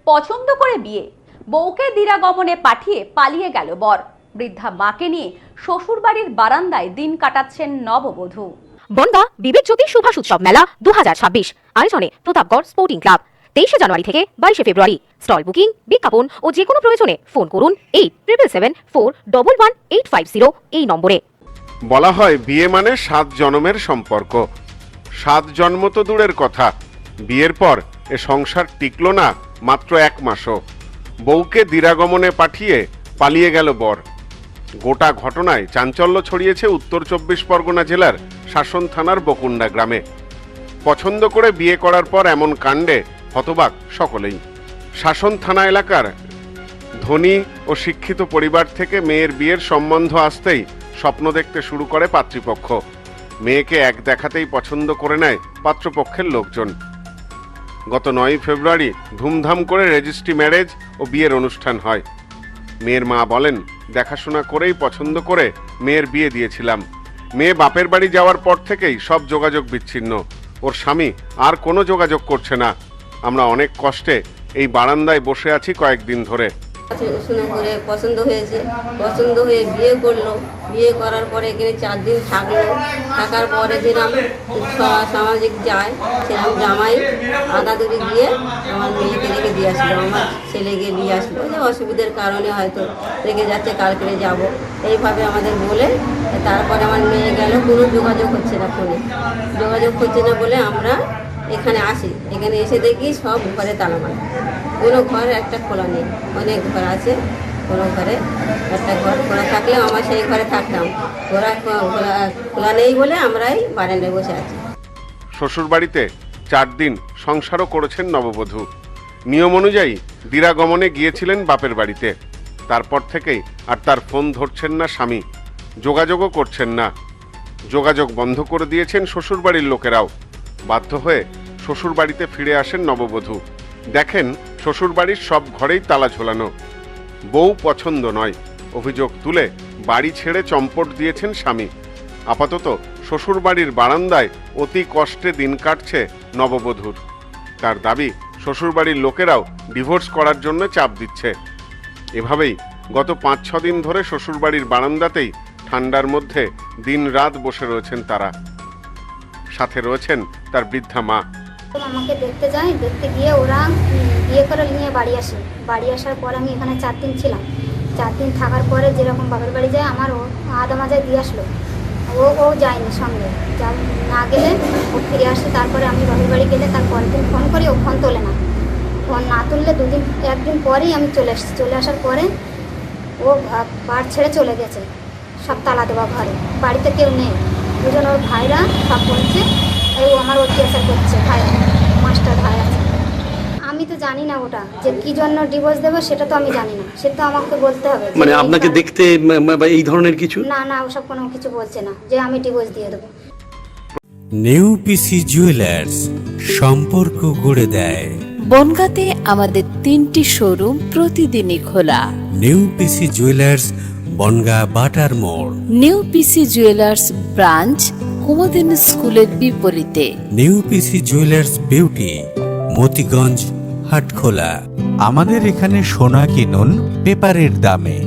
পছন্দ করে বিয়ে, বউকে দিরাগমনে পাঠিয়ে পালিয়ে গেল বর। বৃদ্ধা মাকে নিয়ে শ্বশুরবাড়ির বারান্দায় দিন কাটাচ্ছেন নববধূ। বনগাঁ বিবেক জ্যোতি সুভাষ উৎসব মেলা 2026 আয়োজনে প্রতাপগড় স্পোর্টিং ক্লাব। 23 জানুয়ারি থেকে 22 ফেব্রুয়ারি। স্টল বুকিং, বিজ্ঞাপন ও যে কোনো প্রয়োজনে ফোন করুন 8777411850 এই নম্বরে। বলা হয় বিয়ে মানে 7 জন্মের সম্পর্ক। 7 জন্ম তো দূরের কথা, বিয়ের পর এ সংসার টিকলো না মাত্র 1 মাসও। বউকে দিরাগমনে পাঠিয়ে পালিয়ে গেল বর। গোটা ঘটনায় চাঞ্চল্য ছড়িয়েছে উত্তর 24 পরগনা জেলার শাসন থানার বকুন্ডা গ্রামে। পছন্দ করে বিয়ে করার পর এমন কাণ্ডে হতবাক সকলেই। শাসন থানা এলাকার ধনী ও শিক্ষিত পরিবার থেকে মেয়ের বিয়ের সম্বন্ধ আসতেই স্বপ্ন দেখতে শুরু করে পাত্রীপক্ষ। মেয়েকে এক দেখাতেই পছন্দ করে নেয় পাত্রপক্ষের লোকজন। গত 9 ফেব্রুয়ারি ধুমধাম করে রেজিস্ট্রি ম্যারেজ ও বিয়ের অনুষ্ঠান হয়। মেয়ের মা বলেন, দেখাশোনা করেই পছন্দ করে মেয়ের বিয়ে দিয়েছিলাম। মেয়ে বাপের বাড়ি যাওয়ার পর থেকেই সব যোগাযোগ বিচ্ছিন্ন। ওর স্বামী আর কোনো যোগাযোগ করছে না। আমরা অনেক কষ্টে এই বারান্দায় বসে আছি কয়েকদিন ধরে। শুনে করে পছন্দ হয়েছে, পছন্দ হয়ে বিয়ে করলো। বিয়ে করার পরে এখানে 4 দিন থাকলো। থাকার পরে যেরকম সামাজিক যায় সেরকম জামাই আদা দূরে গিয়ে আমার মেয়েকে রেখে দিয়ে আসলো, আমার ছেলেকে নিয়ে আসলো। যে অসুবিধার কারণে হয়তো রেখে যাচ্ছে, কালকে যাব এইভাবে আমাদের বলে। তারপরে আমার মেয়ে গেল, কোনো যোগাযোগ হচ্ছে না, ফোনে যোগাযোগ হচ্ছে না বলে আমরা এখানে আসি। এখানে এসে দেখি সব ঘরে তালা মারা, কোনো ঘর একটা খোলা নেই। অনেক ঘর আছে, কোনো ঘরে একটা ঘর খোলা থাকলেও আমরা সেই ঘরে থাকতাম। ঘোরা খোলা নেই বলে আমরাই বারান্দায় বসে আছি। শ্বশুরবাড়িতে 4 দিন সংসারও করেছেন নববধূ। নিয়ম অনুযায়ী দিরাগমনে গিয়েছিলেন বাপের বাড়িতে। তারপর থেকেই আর তার ফোন ধরছেন না স্বামী, যোগাযোগও করছেন না। যোগাযোগ বন্ধ করে দিয়েছেন শ্বশুরবাড়ির লোকেরাও। বাধ্য হয়ে শ্বশুরবাড়িতে ফিরে আসেন নববধূ। দেখেন শ্বশুরবাড়ির সব ঘরেই তালা ঝোলানো। বউ পছন্দ নয়, অভিযোগ তুলে বাড়ি ছেড়ে চম্পট দিয়েছেন স্বামী। আপাতত শ্বশুরবাড়ির বারান্দায় অতি কষ্টে দিন কাটছে নববধূর। তার দাবি, শ্বশুরবাড়ির লোকেরাও ডিভোর্স করার জন্য চাপ দিচ্ছে। এভাবেই গত 5-6 দিন ধরে শ্বশুরবাড়ির বারান্দাতেই ঠান্ডার মধ্যে দিন রাত বসে রয়েছেন তারা। সাথে রয়েছেন তার বৃদ্ধা মা। আমাকে দেখতে যায়, দেখতে গিয়ে ওরা বিয়ে করে নিয়ে বাড়ি আসে। বাড়ি আসার পর আমি এখানে 4 দিন ছিলাম। 4 দিন থাকার পরে যেরকম বাবার বাড়ি যায় আমার আধা মাজায় দিয়ে আসলো। ও যায়নি সঙ্গে, না গেলে ও ফিরে আসে। তারপরে আমি বাবার বাড়ি গেলে তার পরের দিন ফোন করি, ও ফোন তোলে না। ফোন না তুললে 1 দিন পরেই আমি চলে এসেছি। চলে আসার পরে ও বাড়ি ছেড়ে চলে গেছে, সব তালা দেওয়া ঘরে, বাড়িতে কেউ নেই। দুজন ওর ভাইরা সব বলছে, ও আমার অত্যাচার করছে, ভাই মাস্টার ভাই আছে। আমি তো জানি না ওটা যে কি জন্য ডিভোর্স দেবো, সেটা তো আমি জানি না, সেটা তো আমাকে বলতে হবে। মানে আপনাকে দেখতে এই ধরনের কিছু না ওসব কোনো কিছু বলছে না যে আমি ডিভোর্স দিয়ে দেবো। নিউ পিসি জুয়েলার্স, সম্পর্ক গড়ে দেয়। বনগাঁতে আমাদের 3টি শোরুম প্রতিদিনই খোলা। নিউ পিসি জুয়েলার্স, বনগাঁ বাটার মোড়। New PC jewellers branch Kumudini স্কুলের বিপরীতে। New PC jewellers beauty, Motiganj, Hatkhola. আমাদের এখানে সোনা কিনুন পেপারের দামে।